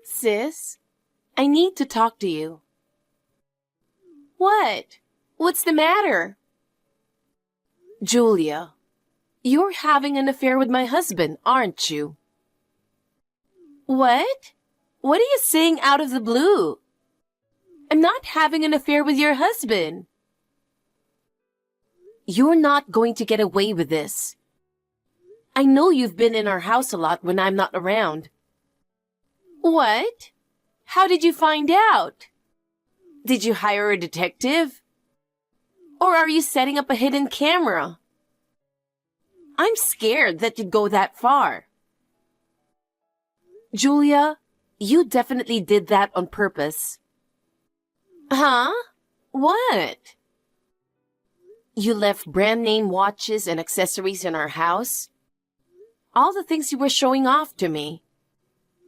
Sis, I need to talk to you. What? What's the matter? Julia, you're having an affair with my husband, aren't you? What? What are you saying out of the blue? I'm not having an affair with your husband. You're not going to get away with this. I know you've been in our house a lot when I'm not around. What? How did you find out? Did you hire a detective? Or are you setting up a hidden camera? I'm scared that you'd go that far. Julia, you definitely did that on purpose. Huh? What? You left brand name watches and accessories in our house. All the things you were showing off to me.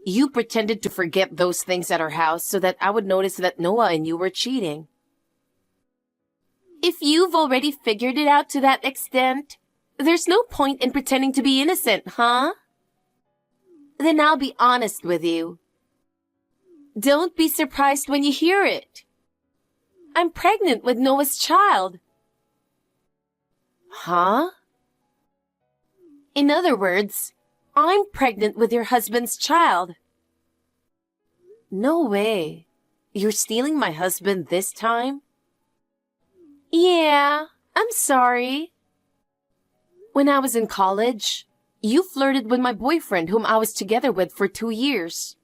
You pretended to forget those things at our house so that I would notice that Noah and you were cheating. If you've already figured it out to that extent, there's no point in pretending to be innocent, huh? Then I'll be honest with you. Don't be surprised when you hear it. I'm pregnant with Noah's child. Huh? In other words, I'm pregnant with your husband's child. No way. You're stealing my husband this time? Yeah, I'm sorry. When I was in college, you flirted with my boyfriend whom I was together with for 2 years.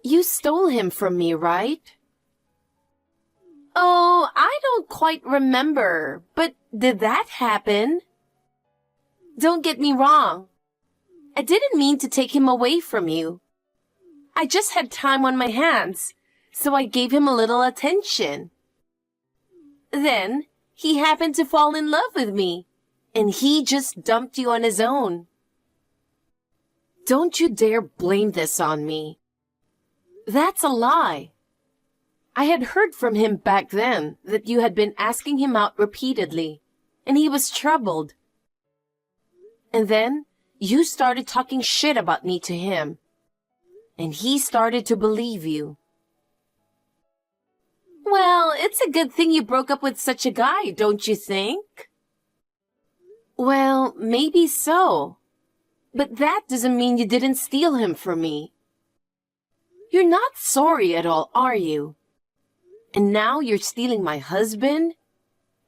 You stole him from me, right? Oh, I don't quite remember, but did that happen? Don't get me wrong. I didn't mean to take him away from you. I just had time on my hands, so I gave him a little attention. Then, he happened to fall in love with me, and he just dumped you on his own. Don't you dare blame this on me. That's a lie. I had heard from him back then that you had been asking him out repeatedly, and he was troubled. And then, you started talking shit about me to him, and he started to believe you. Well, it's a good thing you broke up with such a guy, don't you think? Well, maybe so. But that doesn't mean you didn't steal him from me. You're not sorry at all, are you? And now you're stealing my husband?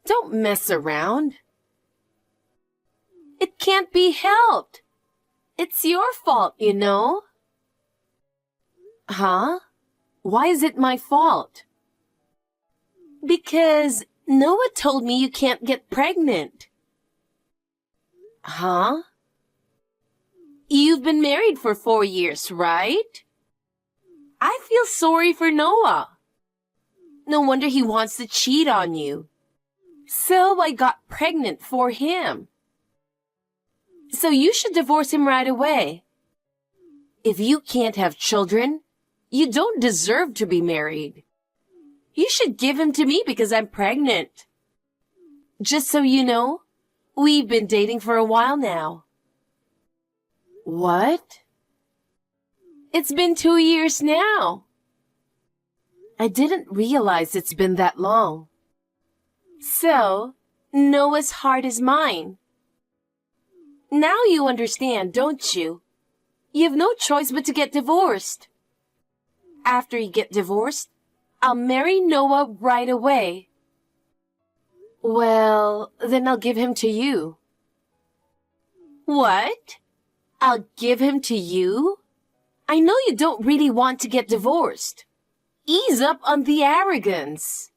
Don't mess around. It can't be helped. It's your fault, you know. Huh? Why is it my fault? Because Noah told me you can't get pregnant. Huh? You've been married for 4 years, right? I feel sorry for Noah. No wonder he wants to cheat on you. So I got pregnant for him. So you should divorce him right away. If you can't have children, you don't deserve to be married. You should give him to me because I'm pregnant. Just so you know, we've been dating for a while now. What? It's been 2 years now. I didn't realize it's been that long. So, Noah's heart is mine. Now you understand, don't you? You have no choice but to get divorced. After you get divorced, I'll marry Noah right away. Well, then I'll give him to you. What? I'll give him to you? I know you don't really want to get divorced. Ease up on the arrogance.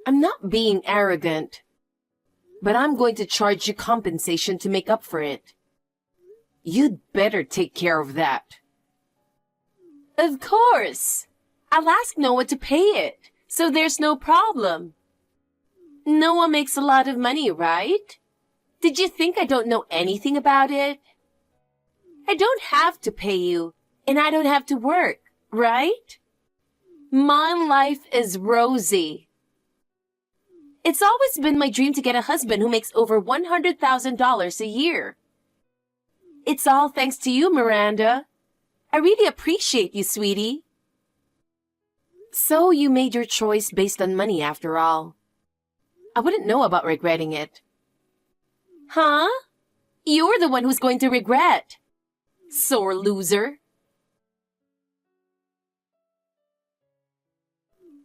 I'm not being arrogant, but I'm going to charge you compensation to make up for it. You'd better take care of that. Of course. I'll ask Noah to pay it, so there's no problem. Noah makes a lot of money, right? Did you think I don't know anything about it? I don't have to pay you, and I don't have to work, right? My life is rosy. It's always been my dream to get a husband who makes over $100,000 a year. It's all thanks to you, Miranda. I I really appreciate you, sweetie. So you made your choice based on money after all. I wouldn't know about regretting it. Huh? You're the one who's going to regret. Sore loser.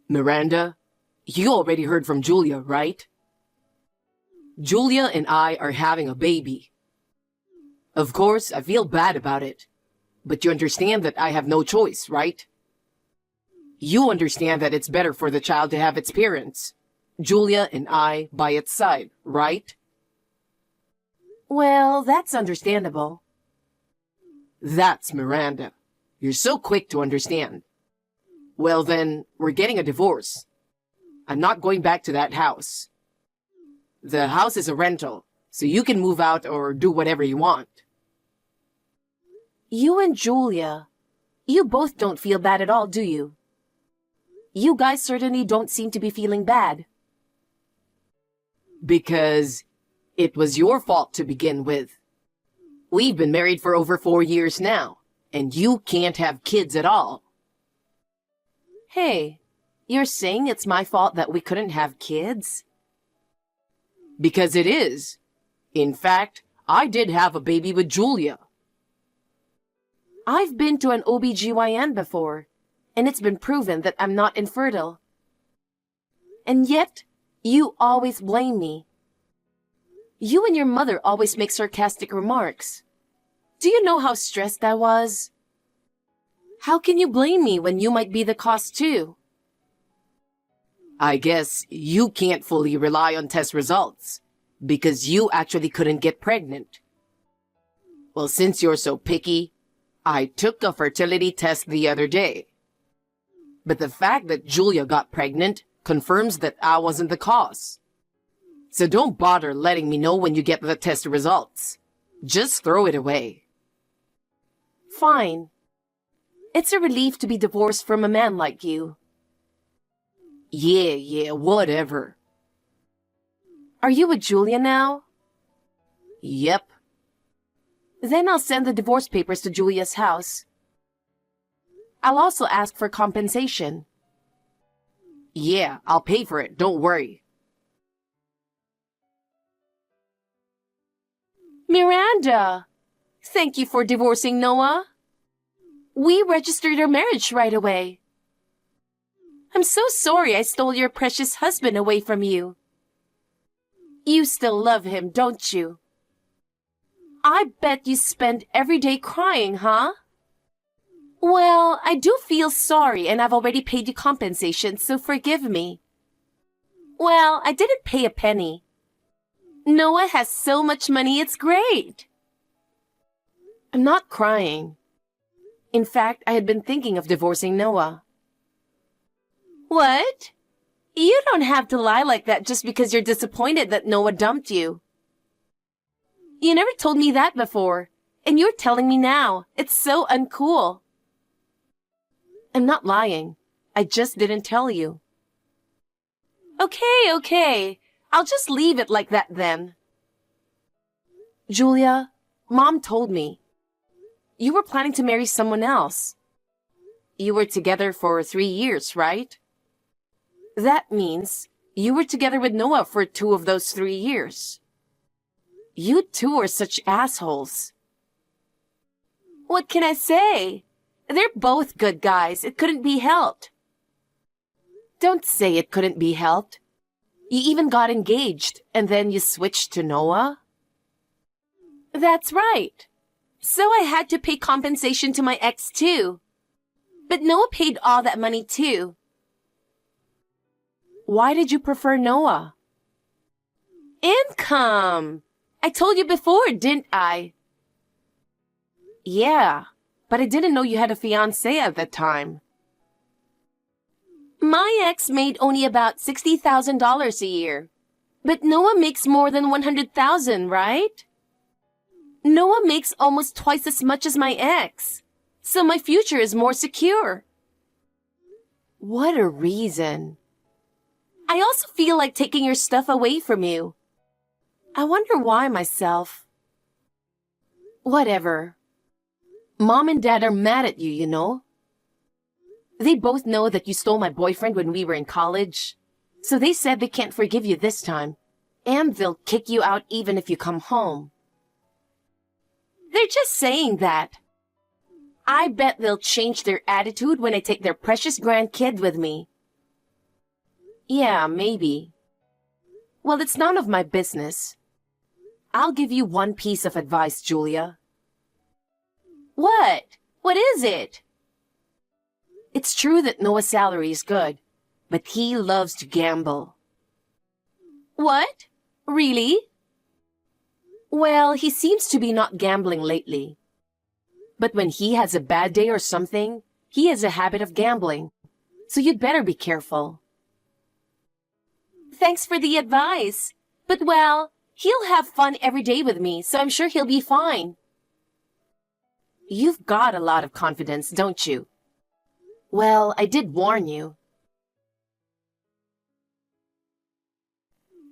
Miranda, you already heard from Julia, right? Julia and I are having a baby. Of course, I feel bad about it. But you understand that I have no choice, right? You understand that it's better for the child to have its parents, Julia and I, by its side, right? Well, that's understandable. That's Miranda. You're so quick to understand. Well then, we're getting a divorce. I'm not going back to that house. The house is a rental, so you can move out or do whatever you want. You and Julia, you both don't feel bad at all, do you? You guys certainly don't seem to be feeling bad. Because it was your fault to begin with. We've been married for over 4 years now, and you can't have kids at all. Hey, you're saying it's my fault that we couldn't have kids? Because it is. In fact, I did have a baby with Julia. I've been to an OBGYN before, and it's been proven that I'm not infertile. And yet, you always blame me. You and your mother always make sarcastic remarks. Do you know how stressed I was? How can you blame me when you might be the cause too? I guess you can't fully rely on test results, because you actually couldn't get pregnant. Well, since you're so picky, I took a fertility test the other day. But the fact that Julia got pregnant confirms that I wasn't the cause. So don't bother letting me know when you get the test results. Just throw it away. Fine. It's a relief to be divorced from a man like you. Yeah, whatever. Are you with Julia now? Yep. Then I'll send the divorce papers to Julia's house. I'll also ask for compensation. Yeah, I'll pay for it, don't worry. Miranda! Thank you for divorcing Noah. We registered our marriage right away. I'm so sorry I stole your precious husband away from you. You still love him, don't you? I bet you spend every day crying, huh? Well, I do feel sorry and I've already paid you compensation, so forgive me. Well, I didn't pay a penny. Noah has so much money, it's great. I'm not crying. In fact, I had been thinking of divorcing Noah. What? You don't have to lie like that just because you're disappointed that Noah dumped you. You never told me that before, and you're telling me now. It's so uncool. I'm not lying. I just didn't tell you. Okay. I'll just leave it like that then. Julia, Mom told me. You were planning to marry someone else. You were together for 3 years, right? That means you were together with Noah for 2 of those 3 years. You two are such assholes. What can I say? They're both good guys. It couldn't be helped. Don't say it couldn't be helped. You even got engaged, and then you switched to Noah? That's right. So I had to pay compensation to my ex too. But Noah paid all that money too. Why did you prefer Noah? Income! I told you before, didn't I? Yeah, but I didn't know you had a fiancé at that time. My ex made only about $60,000 a year. But Noah makes more than $100,000, right? Noah makes almost twice as much as my ex. So my future is more secure. What a reason. I also feel like taking your stuff away from you. I wonder why myself. Whatever. Mom and Dad are mad at you, you know? They both know that you stole my boyfriend when we were in college. So they said they can't forgive you this time. And they'll kick you out even if you come home. They're just saying that. I bet they'll change their attitude when I take their precious grandkid with me. Yeah, maybe. Well, it's none of my business. I'll give you one piece of advice, Julia. What? What is it? It's true that Noah's salary is good, but he loves to gamble. What? Really? Well, he seems to be not gambling lately. But when he has a bad day or something, he has a habit of gambling. So you'd better be careful. Thanks for the advice. But well, he'll have fun every day with me, so I'm sure he'll be fine. You've got a lot of confidence, don't you? Well, I did warn you.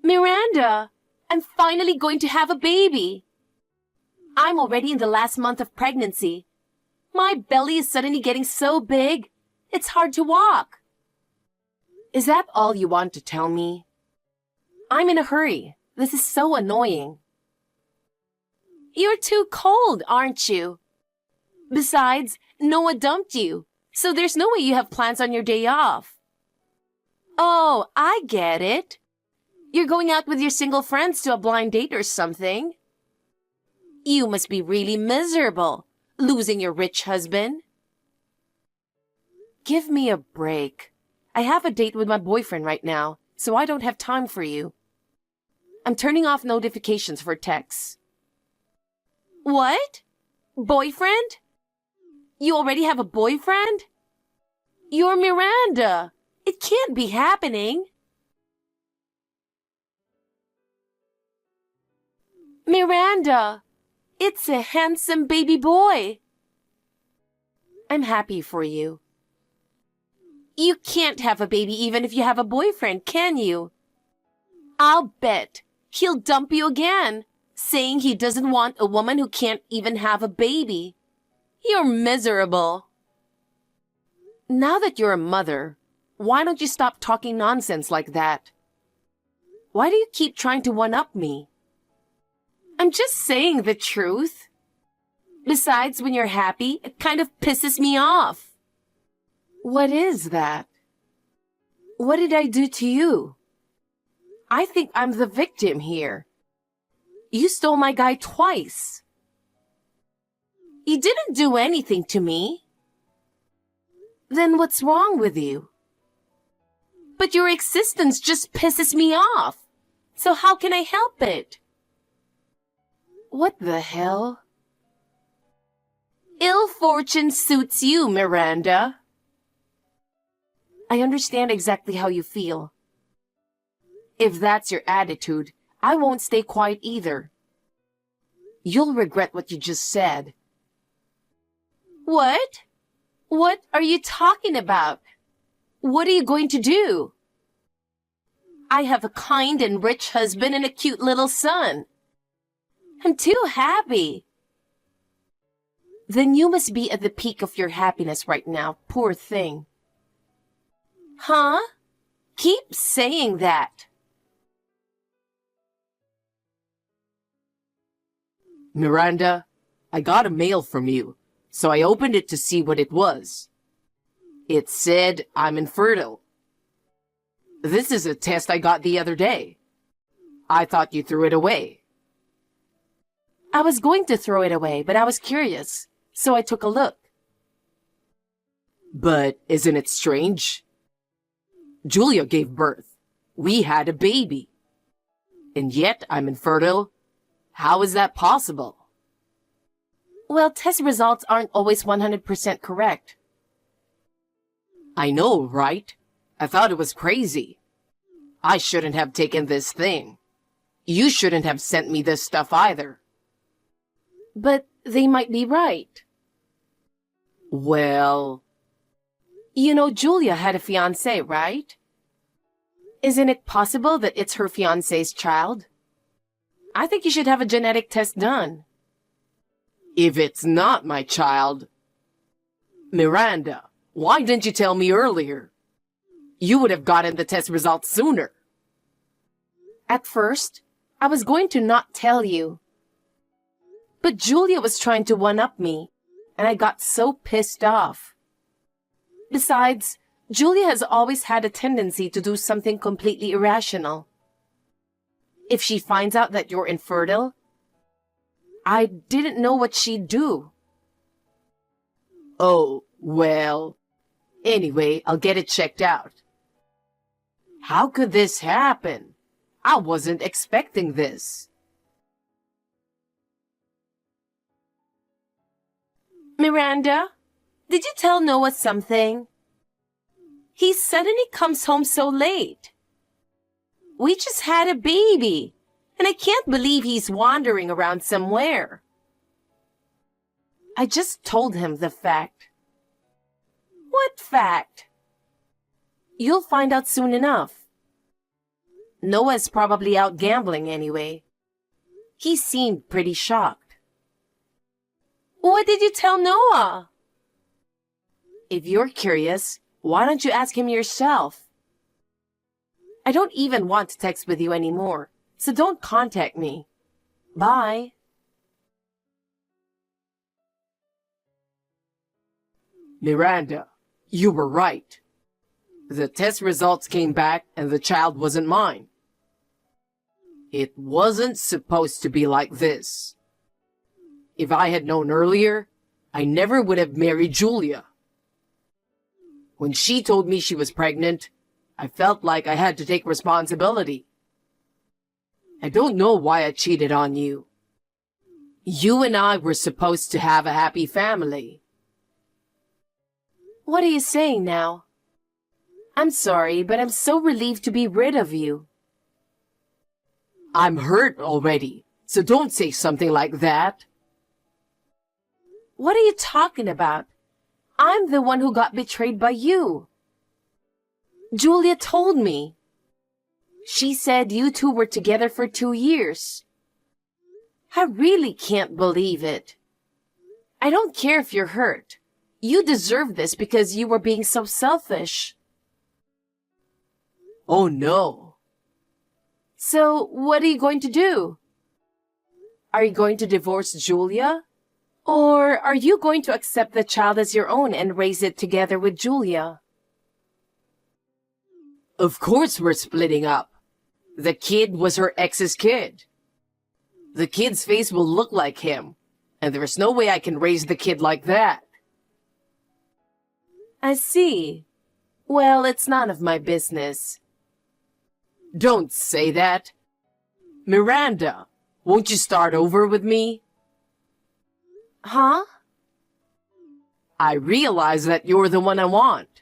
Miranda, I'm finally going to have a baby. I'm already in the last month of pregnancy. My belly is suddenly getting so big, it's hard to walk. Is that all you want to tell me? I'm in a hurry. This is so annoying. You're too cold, aren't you? Besides, Noah dumped you, so there's no way you have plans on your day off. Oh, I get it. You're going out with your single friends to a blind date or something. You must be really miserable, losing your rich husband. Give me a break. I have a date with my boyfriend right now, so I don't have time for you. I'm turning off notifications for texts. What? Boyfriend? You already have a boyfriend? You're Miranda. It can't be happening. Miranda, it's a handsome baby boy. I'm happy for you. You can't have a baby even if you have a boyfriend, can you? I'll bet he'll dump you again, saying he doesn't want a woman who can't even have a baby. You're miserable. Now that you're a mother, why don't you stop talking nonsense like that? Why do you keep trying to one-up me? I'm just saying the truth. Besides, when you're happy, it kind of pisses me off. What is that? What did I do to you? I think I'm the victim here. You stole my guy twice. You didn't do anything to me. Then what's wrong with you? But your existence just pisses me off. So how can I help it? What the hell? Ill fortune suits you, Miranda. I understand exactly how you feel. If that's your attitude, I won't stay quiet either. You'll regret what you just said. What? What are you talking about? What are you going to do? I have a kind and rich husband and a cute little son. I'm too happy. Then you must be at the peak of your happiness right now, poor thing. Huh? Keep saying that. Miranda, I got a mail from you, so I opened it to see what it was. It said I'm infertile. This is a test I got the other day. I thought you threw it away. I was going to throw it away, but I was curious, so I took a look. But isn't it strange? Julia gave birth. We had a baby. And yet I'm infertile. How is that possible? Well, test results aren't always 100% correct. I know, right? I thought it was crazy. I shouldn't have taken this thing. You shouldn't have sent me this stuff either. But they might be right. Well... You know Julia had a fiancé, right? Isn't it possible that it's her fiancé's child? I think you should have a genetic test done. If it's not my child... Miranda, why didn't you tell me earlier? You would have gotten the test results sooner. At first, I was going to not tell you. But Julia was trying to one-up me, and I got so pissed off. Besides, Julia has always had a tendency to do something completely irrational. If she finds out that you're infertile, I didn't know what she'd do. Oh, well... Anyway, I'll get it checked out. How could this happen? I wasn't expecting this. Miranda, did you tell Noah something? He suddenly comes home so late. We just had a baby, and I can't believe he's wandering around somewhere. I just told him the fact. What fact? You'll find out soon enough. Noah's probably out gambling anyway. He seemed pretty shocked. What did you tell Noah? If you're curious, why don't you ask him yourself? I don't even want to text with you anymore, so don't contact me. Bye. Miranda, you were right. The test results came back and the child wasn't mine. It wasn't supposed to be like this. If I had known earlier, I never would have married Julia. When she told me she was pregnant, I felt like I had to take responsibility. I don't know why I cheated on you. You and I were supposed to have a happy family. What are you saying now? I'm sorry, but I'm so relieved to be rid of you. I'm hurt already, so don't say something like that. What are you talking about? I'm the one who got betrayed by you. Julia told me. She said you two were together for 2 years. I really can't believe it. I don't care if you're hurt. You deserve this because you were being so selfish. Oh no. So, what are you going to do? Are you going to divorce Julia? Or are you going to accept the child as your own and raise it together with Julia? Of course we're splitting up. The kid was her ex's kid. The kid's face will look like him, and there's no way I can raise the kid like that. I see. Well, it's none of my business. Don't say that. Miranda, won't you start over with me? Huh? I realize that you're the one I want.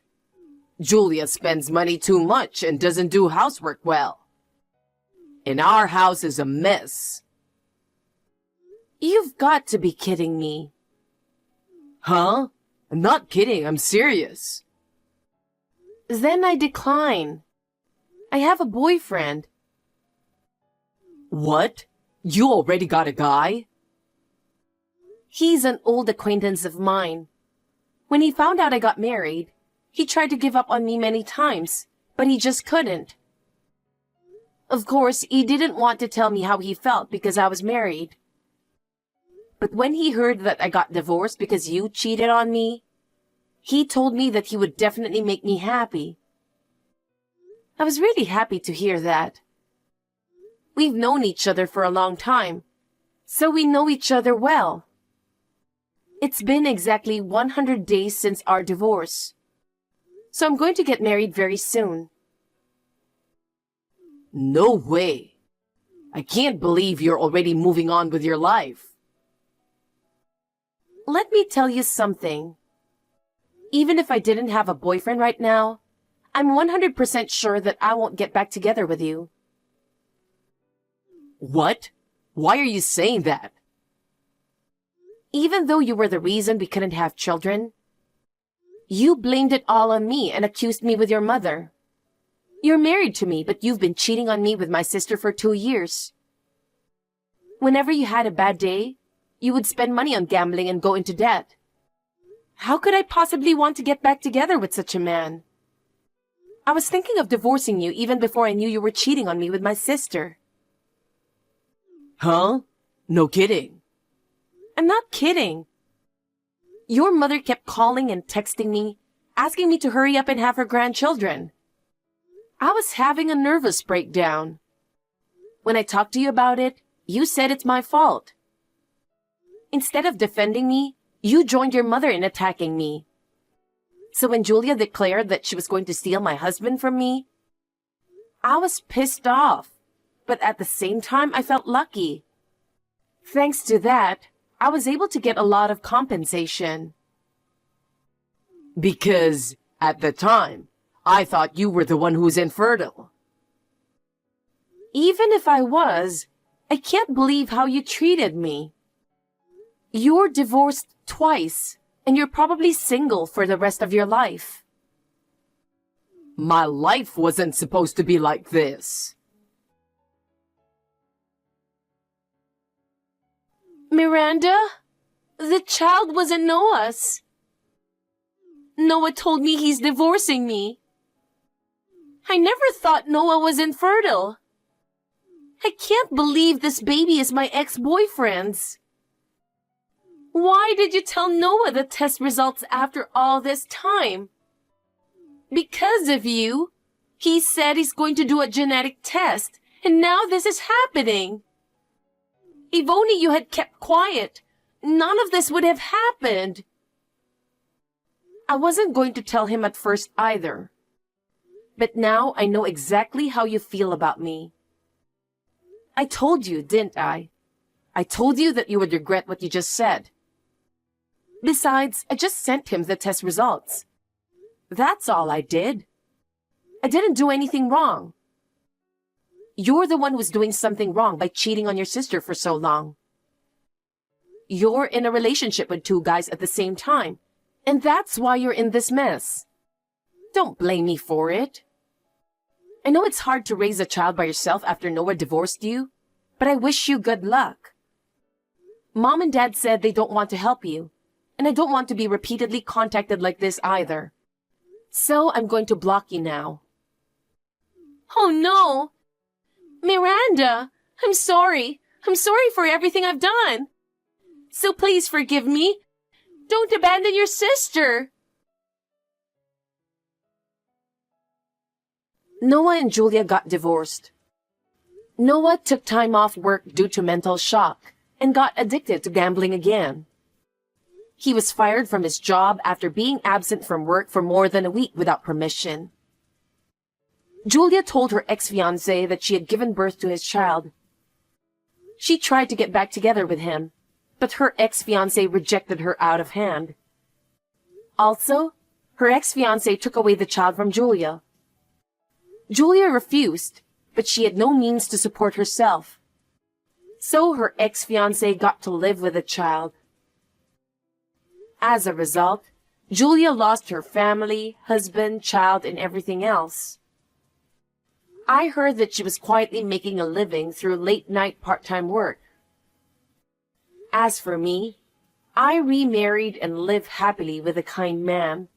Julia spends money too much and doesn't do housework well. And our house is a mess. You've got to be kidding me. Huh? I'm not kidding, I'm serious. Then I decline. I have a boyfriend. What? You already got a guy? He's an old acquaintance of mine. When he found out I got married, he tried to give up on me many times, but he just couldn't. Of course, he didn't want to tell me how he felt because I was married. But when he heard that I got divorced because you cheated on me, he told me that he would definitely make me happy. I was really happy to hear that. We've known each other for a long time, so we know each other well. It's been exactly 100 days since our divorce, so I'm going to get married very soon. No way. I can't believe you're already moving on with your life. Let me tell you something. Even if I didn't have a boyfriend right now, I'm 100% sure that I won't get back together with you. What? Why are you saying that? Even though you were the reason we couldn't have children, you blamed it all on me and accused me with your mother. You're married to me, but you've been cheating on me with my sister for 2 years. Whenever you had a bad day, you would spend money on gambling and go into debt. How could I possibly want to get back together with such a man? I was thinking of divorcing you even before I knew you were cheating on me with my sister. Huh? No kidding. I'm not kidding. Your mother kept calling and texting me, asking me to hurry up and have her grandchildren. I was having a nervous breakdown. When I talked to you about it, you said it's my fault. Instead of defending me, you joined your mother in attacking me. So when Julia declared that she was going to steal my husband from me, I was pissed off, but at the same time I felt lucky. Thanks to that, I was able to get a lot of compensation. Because, at the time, I thought you were the one who's infertile. Even if I was, I can't believe how you treated me. You're divorced twice, and you're probably single for the rest of your life. My life wasn't supposed to be like this. Miranda, the child wasn't Noah's. Noah told me he's divorcing me. I never thought Noah was infertile. I can't believe this baby is my ex-boyfriend's. Why did you tell Noah the test results after all this time? Because of you. He said he's going to do a genetic test, and now this is happening. If only you had kept quiet, none of this would have happened. I wasn't going to tell him at first either. But now I know exactly how you feel about me. I told you, didn't I? I told you that you would regret what you just said. Besides, I just sent him the test results. That's all I did. I didn't do anything wrong. You're the one who's doing something wrong by cheating on your sister for so long. You're in a relationship with two guys at the same time, and that's why you're in this mess. Don't blame me for it. I know it's hard to raise a child by yourself after Noah divorced you, but I wish you good luck. Mom and Dad said they don't want to help you, and I don't want to be repeatedly contacted like this either. So I'm going to block you now. Oh no! Miranda, I'm sorry. I'm sorry for everything I've done. So please forgive me. Don't abandon your sister. Noah and Julia got divorced. Noah took time off work due to mental shock and got addicted to gambling again. He was fired from his job after being absent from work for more than a week without permission. Julia told her ex-fiancé that she had given birth to his child. She tried to get back together with him, but her ex-fiancé rejected her out of hand. Also, her ex-fiancé took away the child from Julia. Julia refused, but she had no means to support herself. So her ex-fiancé got to live with the child. As a result, Julia lost her family, husband, child, and everything else. I heard that she was quietly making a living through late-night part-time work. As for me, I remarried and live happily with a kind man.